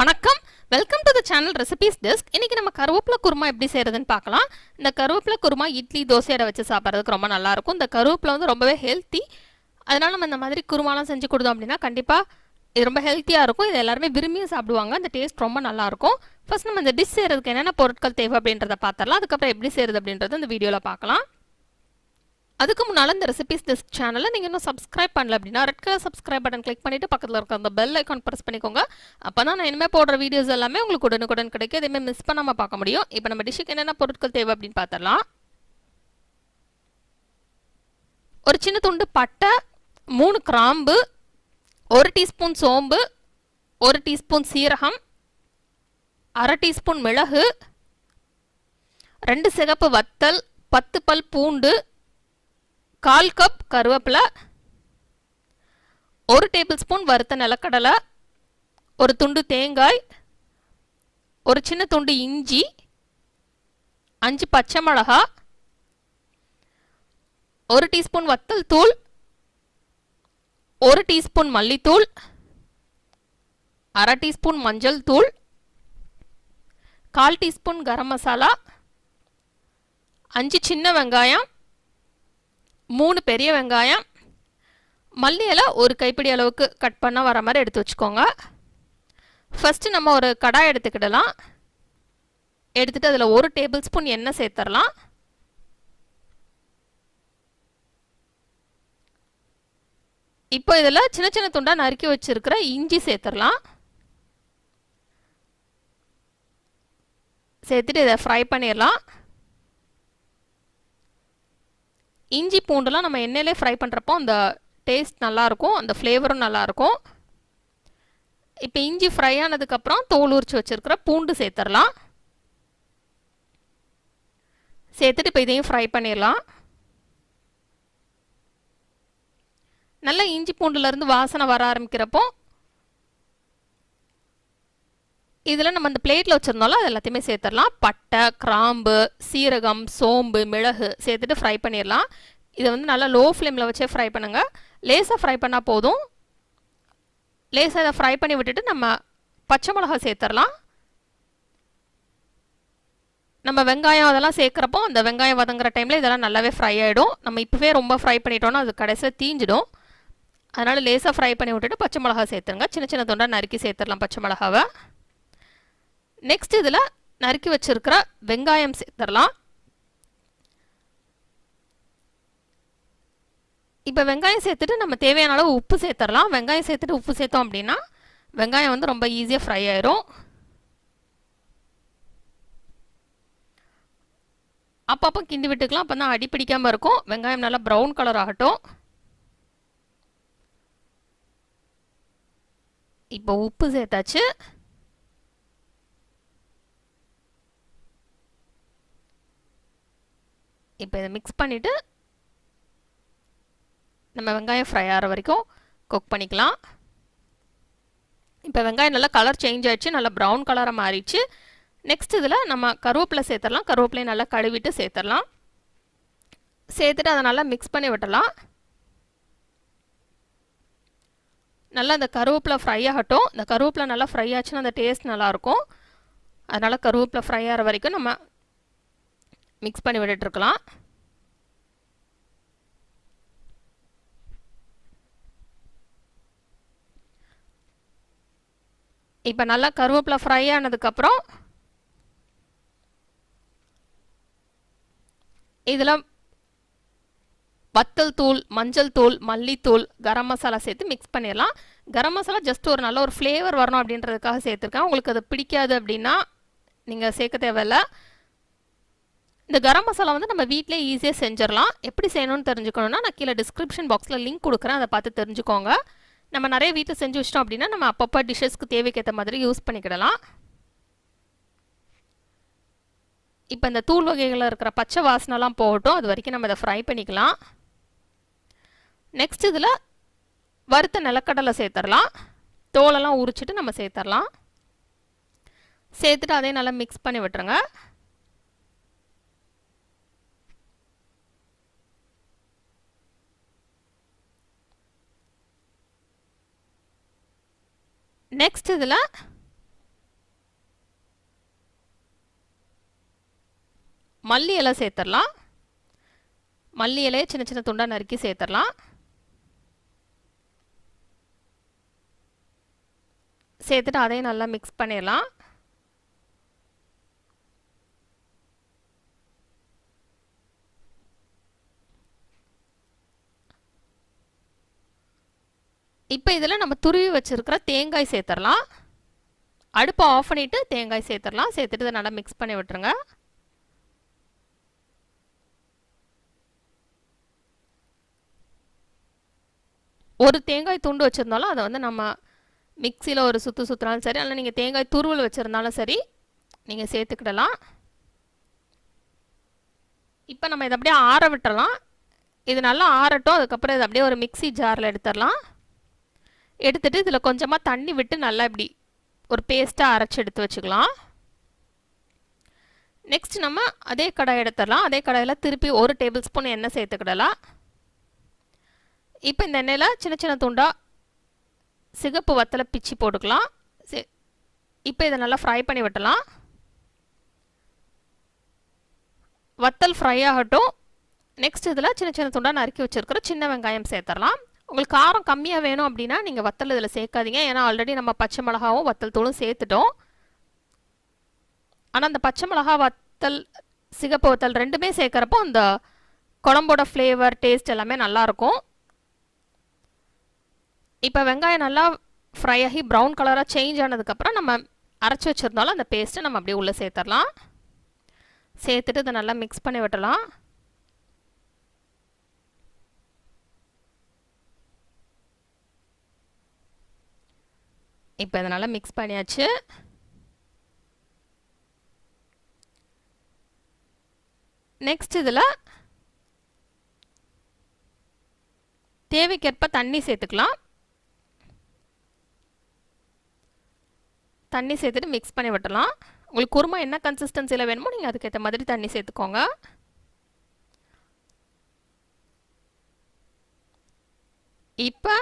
வணக்கம், welcome to the channel recipes desk. இன்னைக்கு நம்ம கருவேப்பிலை குருமா எப்படி செய்யறதுன்னு பார்க்கலாம். இந்த கருவேப்பிலை குருமா இட்லி தோசையோட வச்சு சாப்பிட்றதுக்கு ரொம்ப நல்லா இருக்கும். இந்த கருவேப்பிலை வந்து ரொம்பவே ஹெல்த்தி. அதனால நம்ம இந்த மாதிரி குருமாலாம் செஞ்சு கொடுத்தோம் அப்படின்னா கண்டிப்பாக இது ரொம்ப ஹெல்த்தியாக இருக்கும். இது எல்லாருமே விரும்பியும் சாப்பிடுவாங்க. இந்த டேஸ்ட் ரொம்ப நல்லாயிருக்கும். ஃபர்ஸ்ட் நம்ம இந்த டிஷ் செய்கிறதுக்கு என்னென்ன பொருட்கள் தேவை அப்படின்றத பார்த்துடலாம். அதுக்கப்புறம் எப்படி செய்கிறது அப்படின்றத இந்த வீடியோவில் பார்க்கலாம். அதுக்கு முன்னால் இந்த ரெசிபீஸ் டெஸ்க் சேனலில் நீங்கள் இன்னும் சப்ஸ்கிரைப் பண்ணல அப்படின்னா red colour subscribe button click பண்ணிவிட்டு பக்கத்தில் இருக்க அந்த பெல் ஐக்கான் ப்ரெஸ் பண்ணிக்கோங்க. அப்போ தான் நான் இனிமேல் போடுற வீடியோஸ் எல்லாமே உங்களுக்கு உடனுக்குடன் கிடைக்கும். எதுவுமே மிஸ் பண்ணாமல் பார்க்க முடியும். இப்போ நம்ம டிஷ்ஷுக்கு என்னென்ன பொருட்கள் தேவை அப்படின்னு பார்த்துடலாம். ஒரு சின்ன துண்டு பட்டை, 3 கிராம்பு, 1 டீஸ்பூன் சோம்பு, 1 டீஸ்பூன் சீரகம், 1/2 டீஸ்பூன் மிளகு, 2 சிகப்பு வத்தல், 10 பல் பூண்டு, 1/4 கப் கருவேப்பிலை, 1 டேபிள் ஸ்பூன் வறுத்த நிலக்கடலை, ஒரு துண்டு தேங்காய், ஒரு சின்ன துண்டு இஞ்சி, 5 பச்சை மிளகா, 1 டீஸ்பூன் வத்தல் தூள், 1 டீஸ்பூன் மல்லித்தூள், 1/2 டீஸ்பூன் மஞ்சள் தூள், 1/4 டீஸ்பூன் கரம் மசாலா, 5 சின்ன வெங்காயம், 3 பெரிய வெங்காயம், மல்லி இலை ஒரு கைப்பிடி அளவுக்கு கட் பண்ண வர மாதிரி எடுத்து வச்சுக்கோங்க. ஃபஸ்ட்டு நம்ம ஒரு கடாய் எடுத்துக்கிடலாம். எடுத்துகிட்டு அதில் 1 டேபிள் ஸ்பூன் எண்ணெய் சேர்த்துடலாம். இப்போ இதில் சின்ன சின்ன துண்டாக நறுக்கி வச்சுருக்கிற இஞ்சி சேர்த்துடலாம். சேர்த்துட்டு இதை ஃப்ரை பண்ணிடலாம். இஞ்சி பூண்டுலாம் நம்ம எண்ணெயிலே ஃப்ரை பண்ணுறப்போ அந்த டேஸ்ட் நல்லாயிருக்கும், அந்த ஃப்ளேவரும் நல்லாயிருக்கும். இப்போ இஞ்சி ஃப்ரை ஆனதுக்கப்புறம் தோல் உரிச்சு வச்சுருக்கிற பூண்டு சேர்த்துடலாம். சேர்த்துட்டு இப்போ இதையும் ஃப்ரை பண்ணிடலாம். நல்லா இஞ்சி பூண்டுலேருந்து வாசனை வர ஆரம்பிக்கிறப்போ இதில் நம்ம அந்த பிளேட்டில் வச்சுருந்தோம்ல அது எல்லாத்தையுமே சேர்த்துடலாம். பட்டை, கிராம்பு, சீரகம், சோம்பு, மிளகு சேர்த்துட்டு ஃப்ரை பண்ணிடலாம். இதை வந்து நல்லா லோ ஃப்ளேமில் வச்சே ஃப்ரை பண்ணுங்கள். லேசாக ஃப்ரை பண்ணால் போதும். லேசாக இதை ஃப்ரை பண்ணி விட்டுட்டு நம்ம பச்சை மிளகா சேர்த்துடலாம். நம்ம வெங்காயம் அதெல்லாம் சேர்க்குறப்போ அந்த வெங்காயம் வதங்குற டைமில் இதெல்லாம் நல்லாவே ஃப்ரை ஆகிடும். நம்ம இப்போவே ரொம்ப ஃப்ரை பண்ணிட்டோன்னா அது கடைசியில் தீஞ்சிடும். அதனால் லேசாக ஃப்ரை பண்ணி விட்டுட்டு பச்சை மிளகா சேர்த்துருங்க. சின்ன சின்ன துண்டாக நறுக்கி சேர்த்துடலாம் பச்சை மிளகாவை. நெக்ஸ்ட் இதில் நறுக்கி வச்சிருக்கிற வெங்காயம் சேர்த்துடலாம். இப்போ வெங்காயம் சேர்த்துட்டு நம்ம தேவையான அளவு உப்பு சேர்த்துடலாம். வெங்காயம் சேர்த்துட்டு உப்பு சேர்த்தோம் அப்படின்னா வெங்காயம் வந்து ரொம்ப ஈஸியாக ஃப்ரை ஆயிரும். அப்பப்போ கிண்டி விட்டுக்கலாம், அப்போ தான் அடி பிடிக்காமல் இருக்கும். வெங்காயம் நல்லா ப்ரௌன் கலர் ஆகட்டும். இப்போ உப்பு சேர்த்தாச்சு. இப்போ இதை மிக்ஸ் பண்ணிவிட்டு நம்ம வெங்காயம் ஃப்ரை ஆகிற வரைக்கும் குக் பண்ணிக்கலாம். இப்போ வெங்காயம் நல்லா கலர் சேஞ்ச் ஆகிடுச்சு, நல்லா ப்ரௌன் கலராக மாறிடுச்சு. நெக்ஸ்ட் இதில் நம்ம கருவேப்பிலை சேர்த்துடலாம். கருவேப்பிலையை நல்லா கழுவிட்டு சேர்த்துடலாம். சேர்த்துட்டு அதை நல்லா மிக்ஸ் பண்ணி விட்டலாம். நல்லா அந்த கருவேப்பிலை ஃப்ரை ஆகட்டும். இந்த கருவேப்பிலை நல்லா ஃப்ரை ஆச்சுன்னா அந்த டேஸ்ட் நல்லாயிருக்கும். அதனால் கருவேப்பிலை ஃப்ரை ஆகிற வரைக்கும் நம்ம மிக்ஸ் பண்ணி விட்டுட்டுருக்கலாம். இப்போ நல்லா கருவேப்பிலை ஃப்ரை ஆனதுக்கப்புறம் இதில் வத்தல் தூள், மஞ்சள் தூள், மல்லித்தூள், கரம் மசாலா சேர்த்து மிக்ஸ் பண்ணிடலாம். கரம் மசாலா ஜஸ்ட் ஒரு நல்ல ஒரு ஃப்ளேவர் வரணும் அப்படின்றதுக்காக சேர்த்துருக்கேன். உங்களுக்கு அது பிடிக்காது அப்படின்னா நீங்கள் சேர்க்க தேவையில்லை. இந்த கரம் மசாலா வந்து நம்ம வீட்டிலே ஈஸியாக செஞ்சிடலாம். எப்படி செய்யணும்னு தெரிஞ்சுக்கணுன்னா நான் கீழே டிஸ்கிரிப்ஷன் பாக்ஸில் லிங்க் கொடுக்குறேன், அதை பார்த்து தெரிஞ்சுக்கோங்க. நம்ம நிறைய வீட்டில் செஞ்சு வச்சிட்டோம் அப்படின்னா நம்ம அப்பப்போ டிஷ்ஷஸ்க்கு தேவைக்கேற்ற மாதிரி யூஸ் பண்ணிக்கிடலாம். இப்போ இந்த தூள் வகைகளில் இருக்கிற பச்சை வாசனைலாம் போகட்டும், அது வரைக்கும் நம்ம இதை ஃப்ரை பண்ணிக்கலாம். நெக்ஸ்ட் இதில் வறுத்த நிலக்கடலை சேர்த்துடலாம். தோலெல்லாம் உரிச்சிட்டு நம்ம சேர்த்துடலாம். சேர்த்துட்டு அதையும் நல்லா மிக்ஸ் பண்ணி விட்டுருங்க. நெக்ஸ்ட் இதில் மல்லி இலை சேர்த்துடலாம். மல்லி இலையை சின்ன சின்ன துண்டாக நறுக்கி சேர்த்துடலாம். சேர்த்துட்டு அதையும் நல்லா மிக்ஸ் பண்ணிடலாம். இப்போ இதில் நம்ம துருவி வச்சுருக்கிற தேங்காய் சேர்த்துடலாம். அடுப்பை ஆஃப் பண்ணிவிட்டு தேங்காய் சேர்த்துடலாம். சேர்த்துட்டு இதை நல்லா மிக்ஸ் பண்ணி விட்டுருங்க. ஒரு தேங்காய் துண்டு வச்சுருந்தாலும் அதை வந்து நம்ம மிக்சியில் ஒரு சுற்றினாலும் சரி, அல்ல நீங்கள் தேங்காய் துருவல் வச்சுருந்தாலும் சரி நீங்கள் சேர்த்துக்கிடலாம். இப்போ நம்ம இதை அப்படியே ஆற விட்டுறலாம். இது நல்லா ஆறட்டும். அதுக்கப்புறம் இதை அப்படியே ஒரு மிக்சி ஜாரில் எடுத்துடலாம். எடுத்துகிட்டு இதில் கொஞ்சமாக தண்ணி விட்டு நல்லா இப்படி ஒரு பேஸ்ட்டாக அரைச்சி எடுத்து வச்சுக்கலாம். நெக்ஸ்ட் நம்ம அதே கடாய் எடுத்துடலாம். அதே கடாயில் திருப்பி 1 டேபிள் ஸ்பூன் எண்ணெய் சேர்த்துக்கிடலாம். இப்போ இந்த எண்ணெயில் சின்ன சின்ன துண்டாக சிகப்பு வத்தலை பிச்சு போட்டுக்கலாம். இப்போ இதை நல்லா ஃப்ரை பண்ணி விட்டலாம். வத்தல் ஃப்ரை ஆகட்டும். நெக்ஸ்ட் இதில் சின்ன சின்ன துண்டாக நறுக்கி வச்சுருக்கிற சின்ன வெங்காயம் சேர்த்துடலாம். உங்களுக்கு காரம் கம்மியாக வேணும் அப்படின்னா நீங்கள் வத்தல் இதில் சேர்க்காதீங்க. ஏன்னா ஆல்ரெடி நம்ம பச்சை மிளகாவும் வத்தல் தூளும் சேர்த்துட்டோம். ஆனால் அந்த பச்சை மிளகா வத்தல் சிகப்பு வத்தல் ரெண்டுமே சேர்க்குறப்போ அந்த குழம்போட ஃப்ளேவர் டேஸ்ட் எல்லாமே நல்லாயிருக்கும். இப்போ வெங்காயம் நல்லா ஃப்ரை ஆகி ப்ரௌன் கலராக சேஞ்ச் ஆனதுக்கப்புறம் நம்ம அரைச்சி வச்சுருந்தாலும் அந்த பேஸ்ட்டை நம்ம அப்படியே உள்ளே சேர்த்துடலாம். சேர்த்துட்டு இதை நல்லா மிக்ஸ் பண்ணி விட்டலாம். இப்போ இதை நல்லா மிக்ஸ் பண்ணியாச்சு. நெக்ஸ்ட் இதில் தேவைக்கேற்ப தண்ணி சேர்த்துக்கலாம். தண்ணி சேர்த்துட்டு மிக்ஸ் பண்ணி விட்டலாம். உங்களுக்கு குருமா என்ன கன்சிஸ்டன்சியில் வேணுமோ நீங்கள் அதுக்கேற்ற மாதிரி தண்ணி சேர்த்துக்கோங்க. இப்போ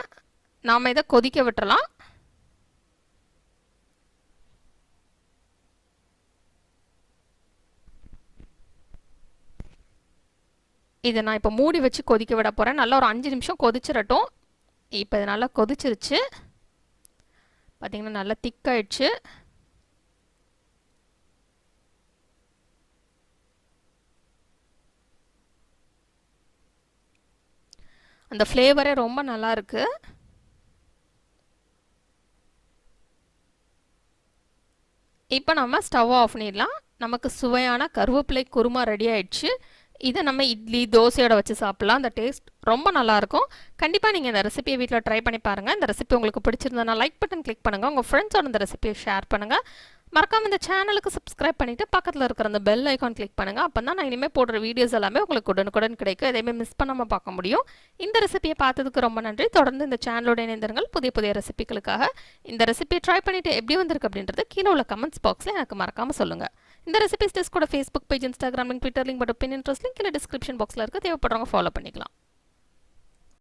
நாம் இதை கொதிக்க விட்டுறலாம். இதை நான் இப்போ மூடி வச்சு கொதிக்க விட போகிறேன். நல்லா ஒரு 5 நிமிஷம் கொதிச்சிடட்டும். இப்போ இது நல்லா கொதிச்சிருச்சு. பார்த்திங்கன்னா நல்லா திக்காயிடுச்சு. அந்த ஃப்ளேவரே ரொம்ப நல்லா இருக்கு. இப்போ நம்ம ஸ்டவ் ஆஃப் பண்ணிடலாம். நமக்கு சுவையான கருவேப்பிலை குருமா ரெடி ஆயிடுச்சு. இதை நம்ம இட்லி தோசையோட வச்சு சாப்பிட்லாம். அந்த டேஸ்ட் ரொம்ப நல்லாயிருக்கும். கண்டிப்பாக நீங்கள் இந்த ரெசிபியை வீட்டில் ட்ரை பண்ணி பாருங்கள். இந்த ரெசிபி உங்களுக்கு பிடிச்சிருந்தனா லைக் பட்டன் கிளிக் பண்ணுங்கள். உங்கள் ஃப்ரெண்ட்ஸோட இந்த ரெசிபியை ஷேர் பண்ணுங்கள். மறக்காமல் இந்த சேனலுக்கு சப்ஸ்கிரைப் பண்ணிவிட்டு பக்கத்தில் இருக்கிற அந்த பெல் ஐக்கான் கிளிக் பண்ணுங்கள். அப்போ தான் நான் இனிமேல் போடுற வீடியோஸ் எல்லாமே உங்களுக்கு உடனுக்குடன் கிடைக்கும். எதையுமே மிஸ் பண்ணாமல் பார்க்க முடியும். இந்த ரெசிபியை பார்த்ததுக்கு ரொம்ப நன்றி. தொடர்ந்து இந்த சேனலோட இணைந்திருங்கள் புதிய புதிய ரெசிபிகளுக்காக. இந்த ரெசிபியை ட்ரை பண்ணிவிட்டு எப்படி வந்திருக்கு அப்படின்றது கீழே உள்ள கமெண்ட்ஸ் பாக்ஸில் எனக்கு மறக்காமல் சொல்லுங்கள். இந்த ரெசிபிஸ் டெஸ்ட் கூட Facebook page, Instagram link, Twitter link, but Pinterest link கீழே டிஸ்கிரிப்ஷன் பாக்ஸில் இருக்க. தேவைப்படுறவங்க ஃபாலோ பண்ணிக்கலாம்.